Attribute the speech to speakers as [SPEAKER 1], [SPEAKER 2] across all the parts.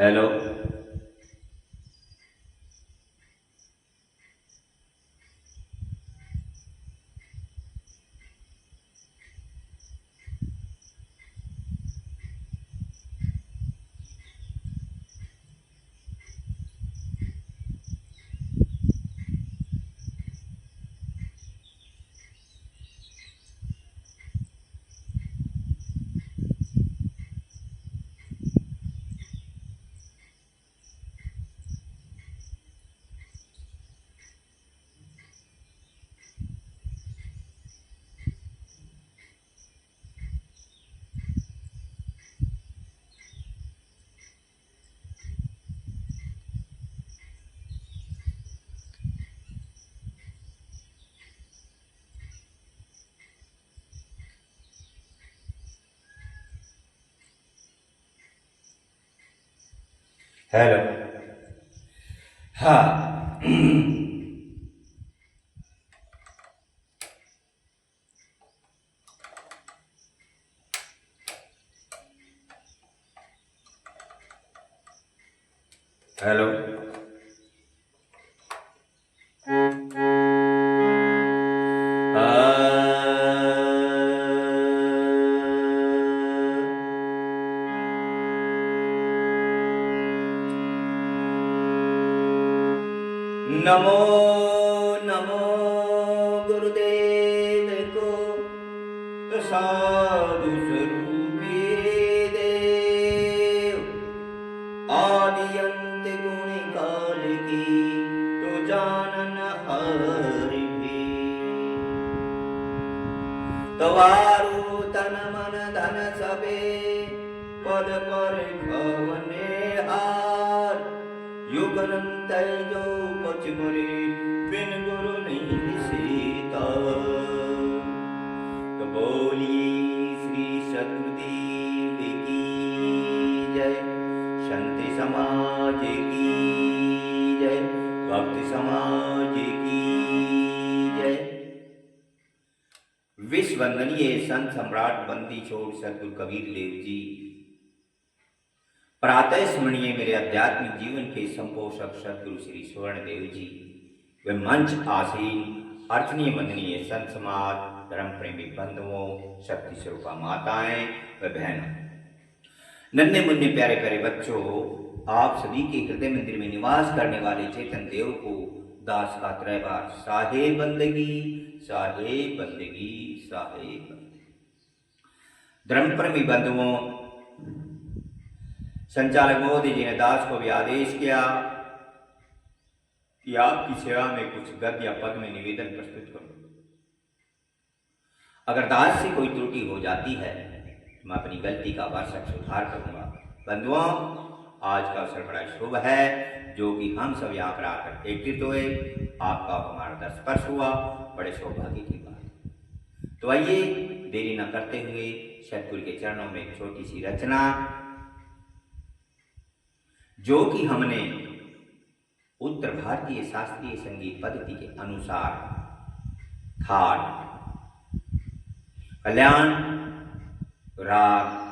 [SPEAKER 1] Hello. Hello. हाँ। Hello. Namo Namo गुरुदेव को तो साधु स्वरूपी देव, आदि अंत गुण काल की तो जानन हरि भी। तवारु तन मन धन सबे पद पर खवने हार, युगनंत जो पच मुरे बिन गुरु नहीं सीता। तो बोलिए श्री सतगुरुदेव की जय, शांति समाज की जय, भक्ति समाज की जय। विश्व वंदनीय संत सम्राट बंदी छोड़ सतगुरु कबीर देव जी, प्रातः स्मरणीय मेरे आध्यात्मिक जीवन के संपोषक सतगुरु श्री स्वर्ण देव जी, वे मंच आसीन अर्चनीय वंदनीय संत समाज, धर्म प्रेमी बंधुओं, शक्ति स्वरूपा माताएं व बहनों, नन्हे मुन्ने प्यारे प्यारे बच्चों, आप सभी के हृदय मंदिर में निवास करने वाले चेतन देव को दास का त्रैवार साहेब बंदगी, साहेब बंदगी, साहेब बंदगी। धर्म प्रेमी बंधुओं, संचालक महोदय जी ने दास को भी आदेश किया कि आपकी सेवा में कुछ गद्य या पद में निवेदन प्रस्तुत करूं। अगर दास से कोई त्रुटि हो जाती है तो मैं अपनी गलती का आवश्यक सुधार करूंगा। बंधुओं, आज का अवसर बड़ा शुभ है, जो कि हम सब यहाँ पर आकर एकत्रित हुए, आपका हमारा दर्शस्पर्श हुआ, बड़े सौभाग्य की बात। तो आइए देरी न करते हुए सतगुरु के चरणों में एक छोटी सी रचना, जो कि हमने उत्तर भारतीय शास्त्रीय संगीत पद्धति के अनुसार थाट, कल्याण राग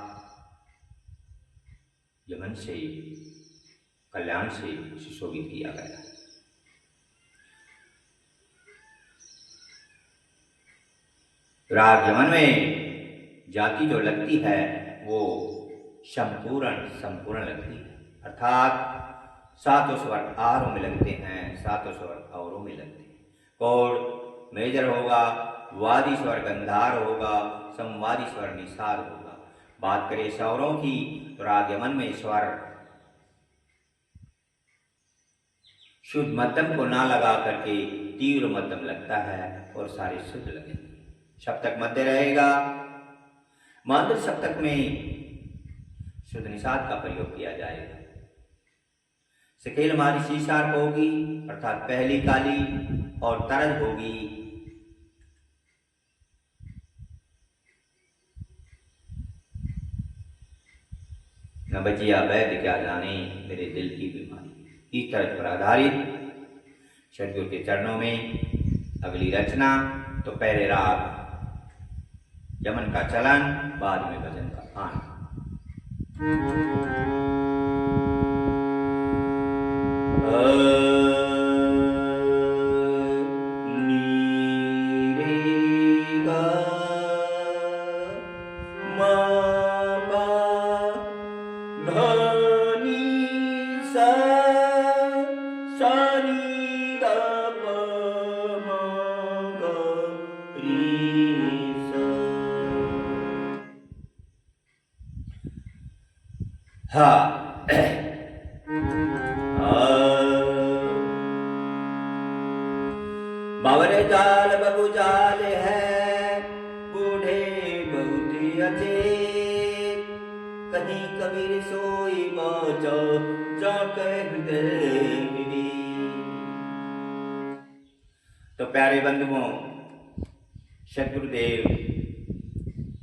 [SPEAKER 1] यमन से, कल्याण से सुशोभित किया गया। राग यमन में जाति जो लगती है वो संपूर्ण लगती है, अर्थात सातों स्वर आरों में लगते हैं, सातों स्वर औरों में लगते हैं। कौड़ मेजर होगा, वादी स्वर गंधार होगा, संवादी स्वर निसार होगा। बात करें स्वरों की तो राग यमन में स्वर शुद्ध मध्यम को ना लगा करके तीव्र मध्यम लगता है और सारे शुद्ध लगेंगे। सप्तक मध्य रहेगा। माधुर सप्तक में शुद्ध निषाद का प्रयोग किया जाएगा। सकेल हमारी शीशार्क होगी, अर्थात पहली काली, और तरज होगी न बचिया वैद्य क्या जाने मेरे दिल की बीमारी। इस तरज पर आधारित सतगुरु के चरणों में अगली रचना। तो पहले राग यमन का चलन, बाद में भजन का आनंद। हाँ। बावर जाल बबू जाल है, बूढ़े बहुत अच्छे, कहीं कबीर सोई बाजा जाकर हृदय मिली। तो प्यारे बंधुओं, सदगुरुदेव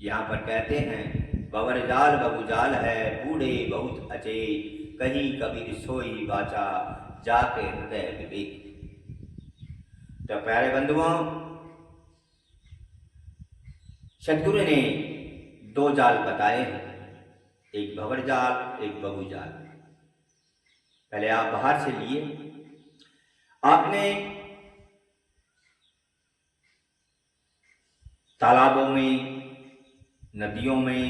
[SPEAKER 1] यहाँ पर कहते हैं, बावर जाल बबू जाल है, बूढ़े बहुत अच्छे, कहीं कबीर सोई बाचा जाके हृदय विवेक। तो प्यारे बंधुओं, सदगुरु ने दो जाल बताए हैं, एक भंवर जाल, एक बबू जाल। पहले आप बाहर से लिए, आपने तालाबों में, नदियों में,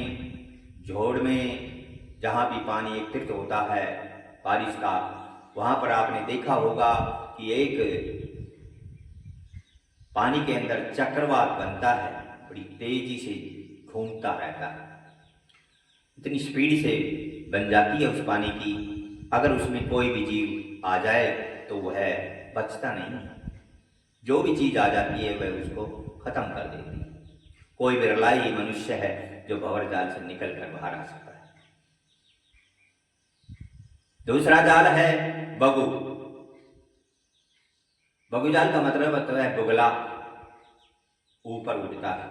[SPEAKER 1] झोड़ में, जहां भी पानी एकत्रित होता है बारिश का, वहां पर आपने देखा होगा कि एक पानी के अंदर चक्रवात बनता है, बड़ी तेजी से घूमता रहता है, इतनी स्पीड से बन जाती है उस पानी की, अगर उसमें कोई भी जीव आ जाए तो वह बचता नहीं, जो भी चीज आ जाती है वह उसको खत्म कर देती है। कोई बिरला ही मनुष्य है जो भंवर जाल से निकल कर बाहर आ सकता है। दूसरा जाल है बगु। बगु जाल का मतलब होता है बुगला, ऊपर उड़ता है।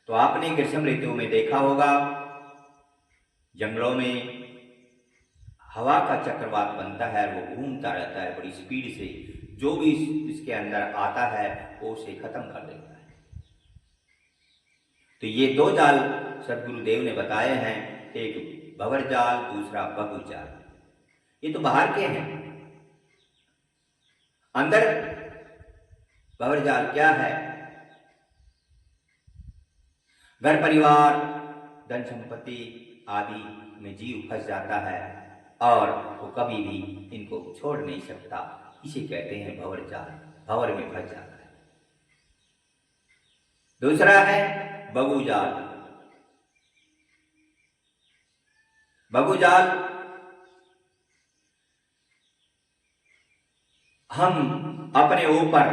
[SPEAKER 1] तो आपने ग्रीष्म ऋतु में देखा होगा, जंगलों में हवा का चक्रवात बनता है, वो घूमता रहता है बड़ी स्पीड से, जो भी इसके अंदर आता है वो उसे खत्म कर देता है। तो ये दो जाल सदगुरुदेव ने बताए हैं, एक भंवर जाल, दूसरा बगु जाल। ये तो बाहर के हैं। अंदर भंवर जाल क्या है? घर परिवार, धन संपत्ति आदि में जीव फंस जाता है और वो कभी भी इनको छोड़ नहीं सकता, इसे कहते हैं भंवर जाल, भंवर में फंस जाता है। दूसरा है बगु जाल। बगु जाल हम अपने ऊपर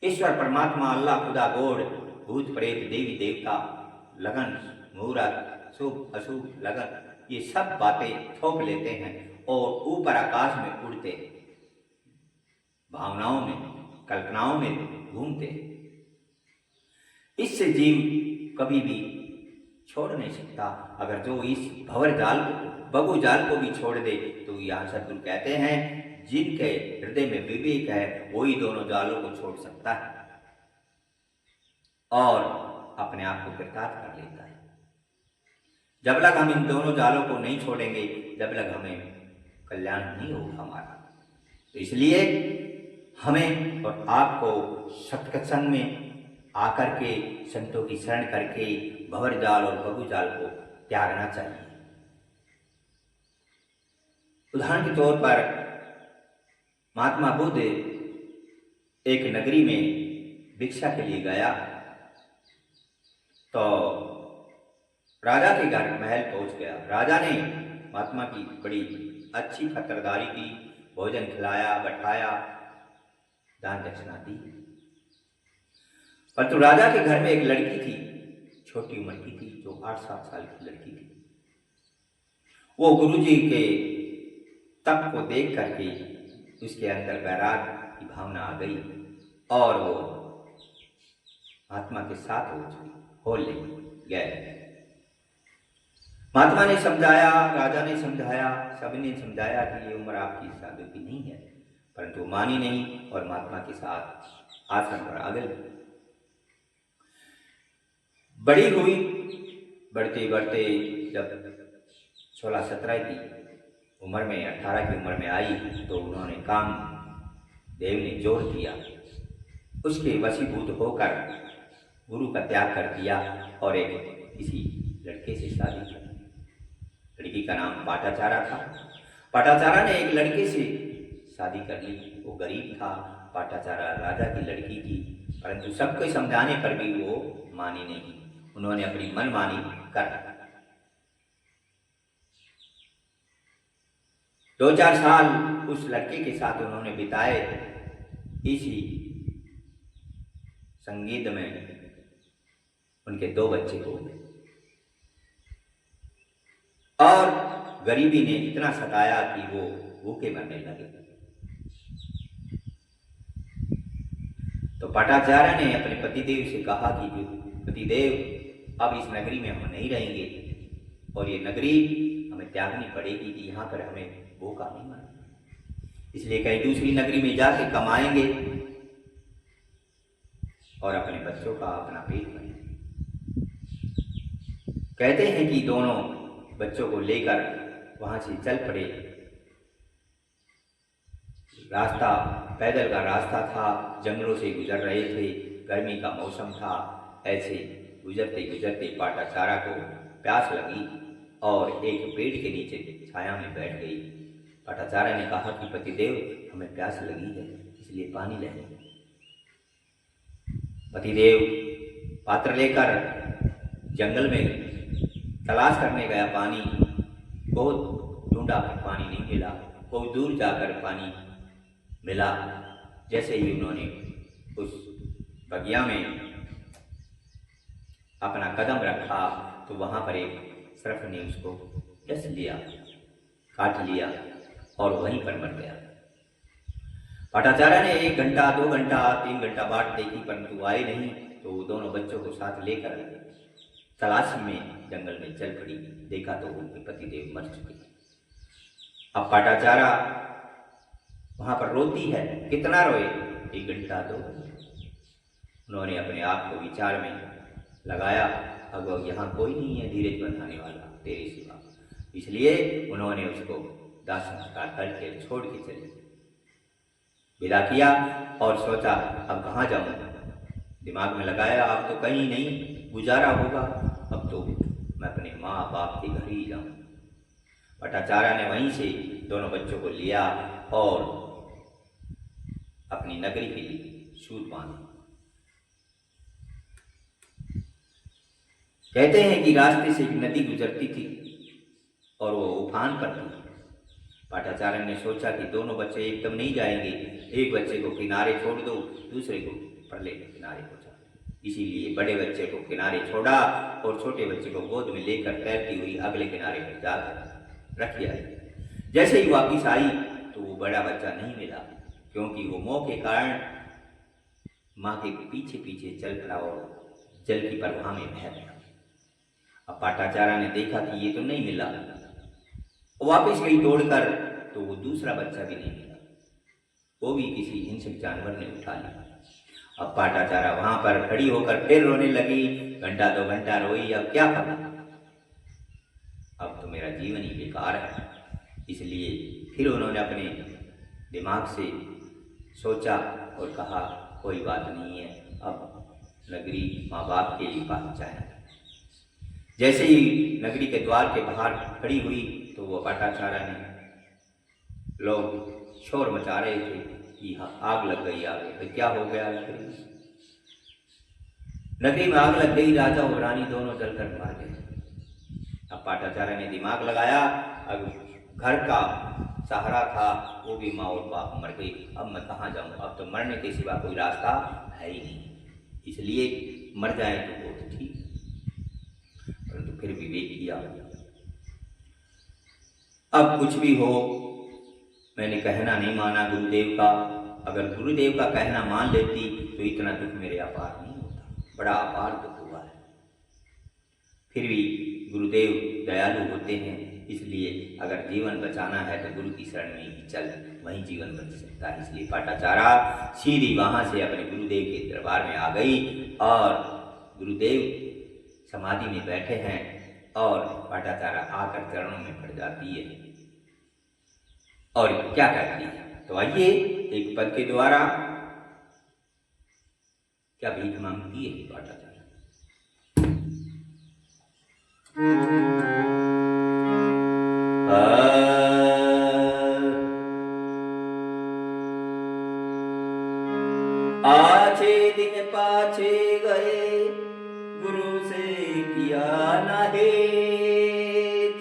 [SPEAKER 1] ईश्वर परमात्मा, अल्लाह, खुदा, गॉड, भूत प्रेत, देवी देवता, लगन, मुहूर्त, शुभ अशुभ लगन, ये सब बातें थोप लेते हैं और ऊपर आकाश में उड़ते, भावनाओं में, कल्पनाओं में घूमते। इससे जीव कभी भी छोड़ नहीं सकता। अगर जो इस भंवर जाल को, बगु जाल को भी छोड़ दे, तो यहाँ सदगुरु कहते हैं, जिनके हृदय में विवेक है वही दोनों जालों को छोड़ सकता है और अपने आप को कृतार्थ कर लेता है। जब तक हम इन दोनों जालों को नहीं छोड़ेंगे, जब तक हमें कल्याण नहीं होगा हमारा। तो इसलिए हमें और आपको सत्संग में आकर के, संतों की शरण करके भंवर जाल और बगु जाल को त्यागना चाहिए। उदाहरण के तौर पर महात्मा बुद्ध एक नगरी में भिक्षा के लिए गया, तो राजा के घर महल पहुंच गया। राजा ने महात्मा की बड़ी अच्छी खतरदारी की, भोजन खिलाया, बैठाया, दान दक्षिणा दी। परंतु राजा के घर में एक लड़की थी, छोटी उम्र की थी, जो 8-7 साल की लड़की थी। वो गुरुजी के तप को देख करके उसके अंदर वैराग की भावना आ गई और वो महात्मा के साथ हो ले गए। महात्मा ने समझाया, राजा ने समझाया, सबने समझाया कि ये उम्र आपकी शादी की नहीं है, परंतु मानी नहीं और महात्मा के साथ आश्रम पर आ गई। बड़ी हुई, बढ़ते बढ़ते जब 16-17 की उम्र में 18 की उम्र में आई तो उन्होंने काम देव ने जोर दिया, उसके वशीभूत होकर गुरु का त्याग कर दिया और एक किसी लड़के से शादी कर ली। लड़की का नाम पाटाचारा था। पाटाचारा ने एक लड़के से शादी कर ली। वो गरीब था, पाटाचारा राजा की लड़की थी, परंतु सबको समझाने पर भी वो मानी नहीं। उन्होंने अपनी मनमानी कर 2-4 साल उस लड़के के साथ उन्होंने बिताए। इसी संगीत में उनके 2 बच्चे हो गए और गरीबी ने इतना सताया कि वो भूखे मरने लगे। तो पाटाचार्य ने अपने पतिदेव से कहा कि पतिदेव, अब इस नगरी में हम नहीं रहेंगे और ये नगरी हमें त्यागनी पड़ेगी कि यहाँ पर हमें भूखा नहीं मरना, इसलिए कहीं दूसरी नगरी में जाके कमाएंगे और अपने बच्चों का अपना पेट भरेंगे। कहते हैं कि दोनों बच्चों को लेकर वहां से चल पड़े। रास्ता पैदल का रास्ता था, जंगलों से गुजर रहे थे, गर्मी का मौसम था। ऐसे गुजरते गुजरते पाटाचारा को प्यास लगी और एक पेड़ के नीचे छाया में बैठ गई। पाटाचारा ने कहा कि पतिदेव, हमें प्यास लगी है, इसलिए पानी ले लें। पतिदेव पात्र लेकर जंगल में तलाश करने गया पानी। बहुत ढूंढा, पानी नहीं मिला। बहुत दूर जाकर पानी मिला। जैसे ही उन्होंने उस बगिया में अपना कदम रखा तो वहां पर एक सर्प ने उसको डस लिया, काट लिया और वहीं पर मर गया। पाटाचार्य ने 1 घंटा, 2 घंटा, 3 घंटा बाट देखी, परंतु आए नहीं। तो दोनों बच्चों को साथ लेकर तलाशी में जंगल में चल पड़ी। देखा तो उनके पतिदेव मर चुके। अब पाटाचारा वहां पर रोती है। कितना रोए? 1 घंटा, 2 घंटा। उन्होंने अपने आप को विचार में लगाया, अब यहाँ कोई नहीं है धीरज बंधाने वाला तेरे सिवा, इसलिए उन्होंने उसको दाह संस्कार करके छोड़ के चले विदा किया और सोचा अब कहाँ जाऊँ। दिमाग में लगाया अब तो कहीं नहीं गुजारा होगा, अब तो मैं अपने माँ बाप के घर ही जाऊँ। पाटाचार्य ने वहीं से दोनों बच्चों को लिया और अपनी नगरी के लिए सूत बांधा। कहते हैं कि रास्ते से एक नदी गुजरती थी और वो उफान पर थी। पाटाचार्य ने सोचा कि दोनों बच्चे एकदम नहीं जाएंगे, एक बच्चे को किनारे छोड़ दो, दूसरे को परले किनारे पहुंचा। इसीलिए बड़े बच्चे को किनारे छोड़ा और छोटे बच्चे को गोद में लेकर तैरती हुई अगले किनारे पर जाकर रख दिया। जैसे ही वापिस आई तो वो बड़ा बच्चा नहीं मिला, क्योंकि वो मोह के कारण माँ के पीछे पीछे चल पड़ा और जल की प्रवाह में बह गया। अब पाटाचार्य ने देखा कि ये तो नहीं मिला, वापिस गई दौड़कर तो वो दूसरा बच्चा भी नहीं मिला, वो भी किसी हिंसक जानवर ने उठा लिया। अब पाटाचार्य वहां पर खड़ी होकर फिर रोने लगी। 1 घंटा 2 घंटा रोई, अब क्या करूं, अब तो मेरा जीवन ही बेकार है। इसलिए फिर उन्होंने अपने दिमाग से सोचा और कहा कोई बात नहीं है, अब नगरी माँ बाप के लिए पास जाए। जैसे ही नगरी के द्वार के बाहर खड़ी हुई तो वो पाटाचार्य ने लोग शोर मचा रहे थे कि हाँ आग लग गई, आग लग गई। क्या हो गया? नगरी में आग लग गई, राजा और रानी दोनों जलकर मार गए। अब पाटाचार्य ने दिमाग लगाया, अब घर का सहारा था वो भी माँ और बाप मर गई, अब मैं कहाँ जाऊँ, अब तो मरने के सिवा कोई रास्ता है ही नहीं, इसलिए मर जाए तो बहुत ठीक। परंतु फिर विवेक किया, अब कुछ भी हो मैंने कहना नहीं माना गुरुदेव का। अगर गुरुदेव का कहना मान लेती तो इतना दुख मेरे अपार नहीं होता, बड़ा अपार दुख हुआ है। फिर भी गुरुदेव दयालु होते हैं, इसलिए अगर जीवन बचाना है तो गुरु की शरण में ही चल, वहीं जीवन बच सकता है। इसलिए पाटाचार्य सीधी वहां से अपने गुरुदेव के दरबार में आ गई और गुरुदेव समाधि में बैठे हैं और पाटाचार्य आकर चरणों में पड़ जाती है। और क्या करती है। तो आइए एक पद के द्वारा क्या भीख मांगती है बाटा जाए। आछे दिन पाछे गए गुरु से किया ना हेत,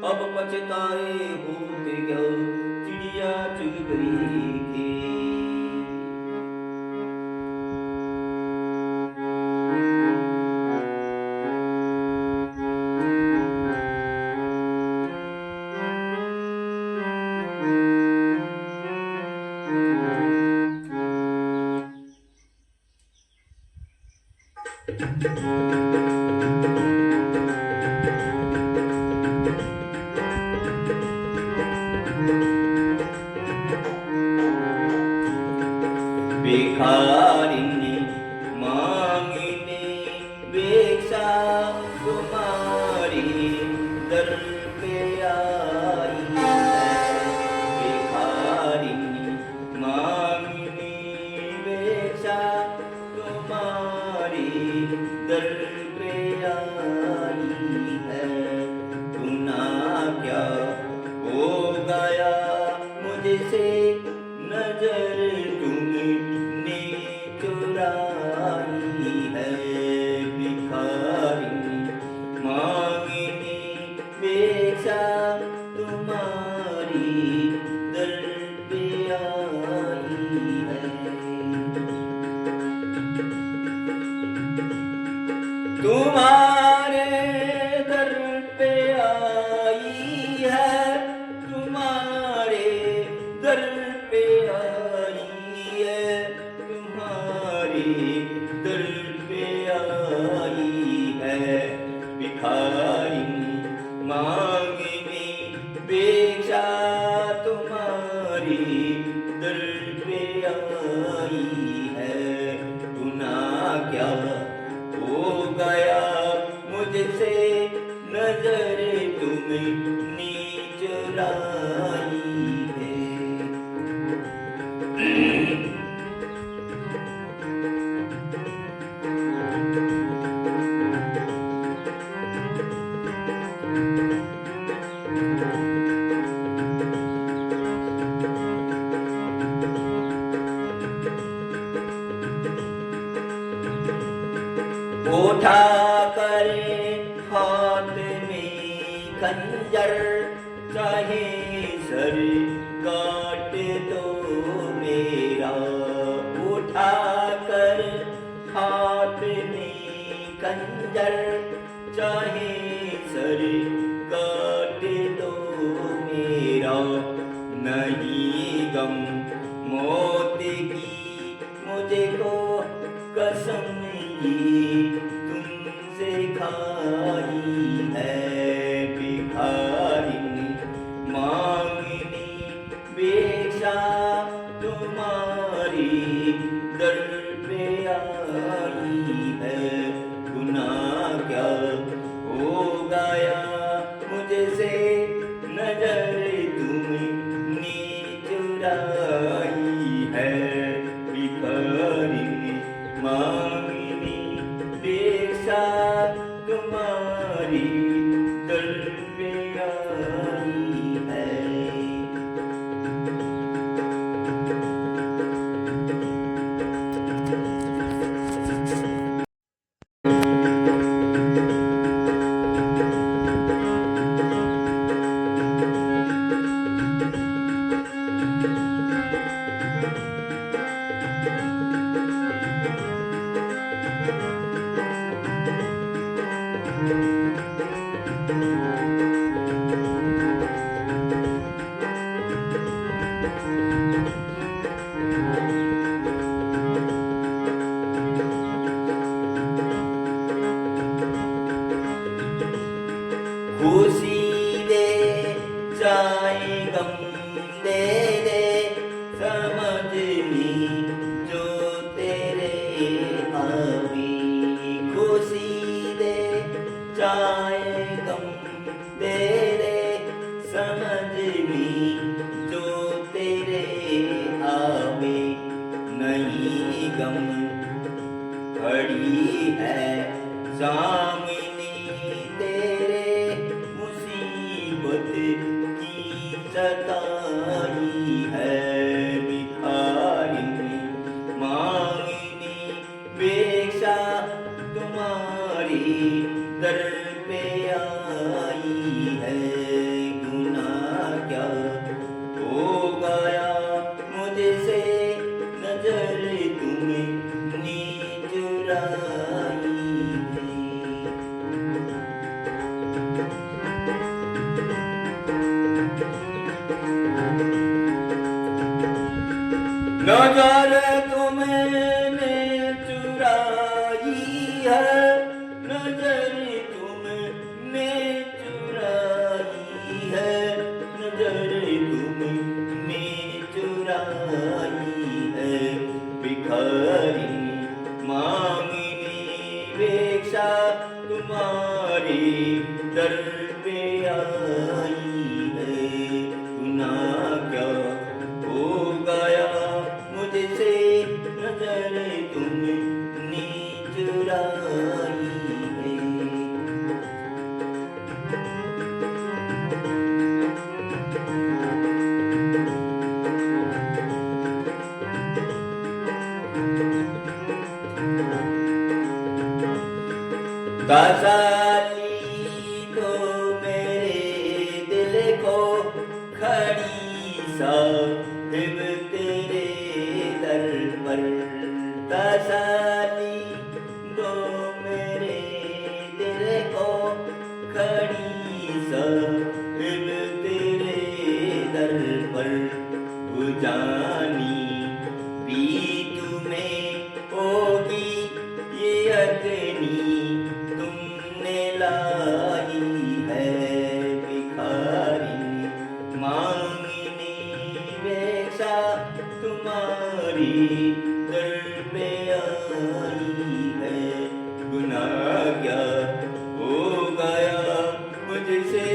[SPEAKER 1] अब पछताए होते गयो चिड़िया चुग गई खेत। भिखारिनी मांगने भिक्षा तुम्हारी दर पे आई है। भिखारिनी मांगने भिक्षा तुम्हारी दर पे आई है। गुनाह क्या हो गया मुझसे नजर तुमने चुराई है। भिखारिनी मांगने भिक्षा तुम्हारी दर पे आई है। तुम्हारे दर पे आई है, तुम्हारे दर पे आई है, तुम्हारे दर पे आई है। भिखारिनी मांगने भिक्षा तुम्हारी दर पे आई है। गुनाह क्या हो गया मुझसे नजर तुमने चुराई है। उठा कर हाथ में खंजर चाहे सर काट दो मेरा। उठा कर हाथ में खंजर चाहे सर काट दो मेरा। नहीं गम मौत की मुझको कसम तुमसे खाई है। भिखारिनी मांगनी भिक्षा तुम्हारी दर पे आई है। गुनाह क्या हो गया मुझसे नजर तुमने चुराई है। भिखारिनी मांगनी भिक्षा तुम्हारी दर पे आई है। गम खड़ी है सामने तेरे, मुसीबत की सताई है भिखारिनी, मांगनी भिक्षा तुम्हारी दर पे आई है। गुनाह क्या हो गया मुझसे, नजर तुमने चुराई है। नजर तुमने चुराई है, नजर तुमने चुराई है, नजर तुमने चुराई है। भिखारिनी मांगनी भिक्षा तुम्हारी दर पे आई है। गुनाह क्या हो गया मुझसे, नजर तुमने चुराई है। तसल्ली दो मेरे दिल को, खड़ी साहिब तेरे दर पर। तसल्ली दो मेरे दिल को, खड़ी साहिब तेरे दर पर। जानी भी तुम्हें होगी ये अग्नि तुमने लाई है। भिखारिनी मांगनी भिक्षा तुम्हारी दर पे आई है। गुनाह क्या हो गया मुझसे,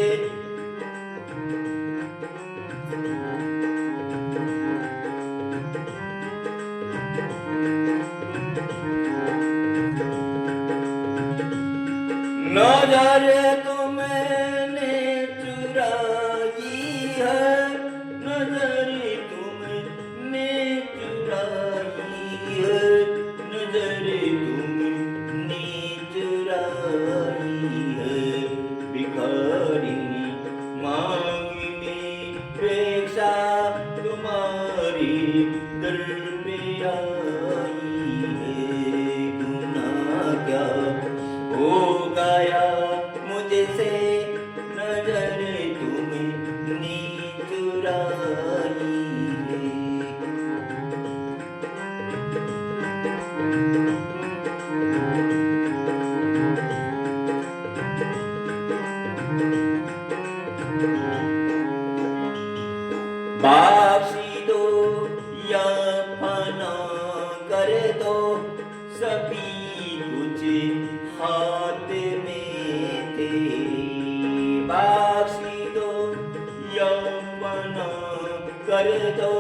[SPEAKER 1] नजर तुमने चुराई है, नजर तुमने चुराई है, नजर तुमने चुराई है। भिखारिनी मांगनी भिक्षा तुम्हारी दर पे आई है। गुनाह क्या हो गया मुझसे, नजर तुमने चुराई है। बख्शी दो या फना कर दो, सभी कुछ हाथ में तेरी। बख्शी दो या फना कर दो,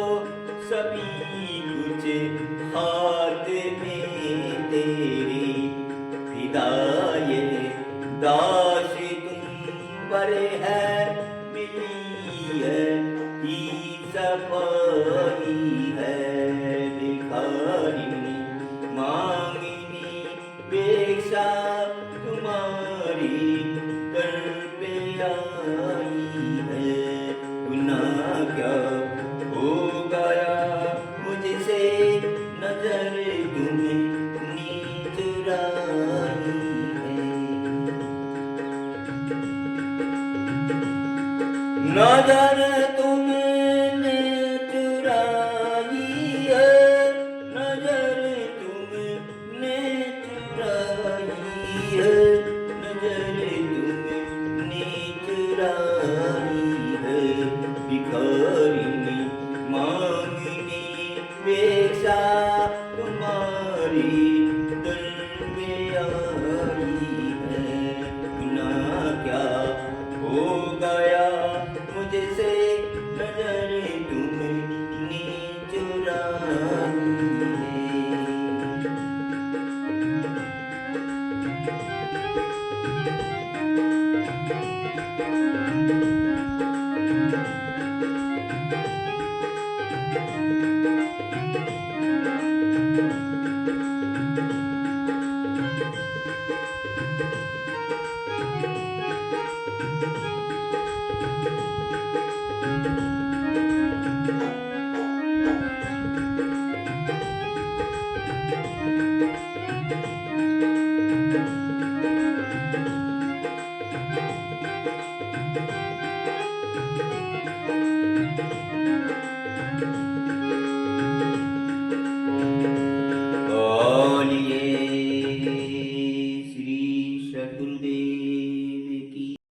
[SPEAKER 1] सभी कुछ हाथ में तेरी। हिदाये दाश तुम पर है, मिली है की सफाई है। भिखारिनी मांगनी भिक्षा तुम्हारी दर पे आई है। गुनाह क्या हो गया मुझसे, नजर तुमने चुराई है। नजर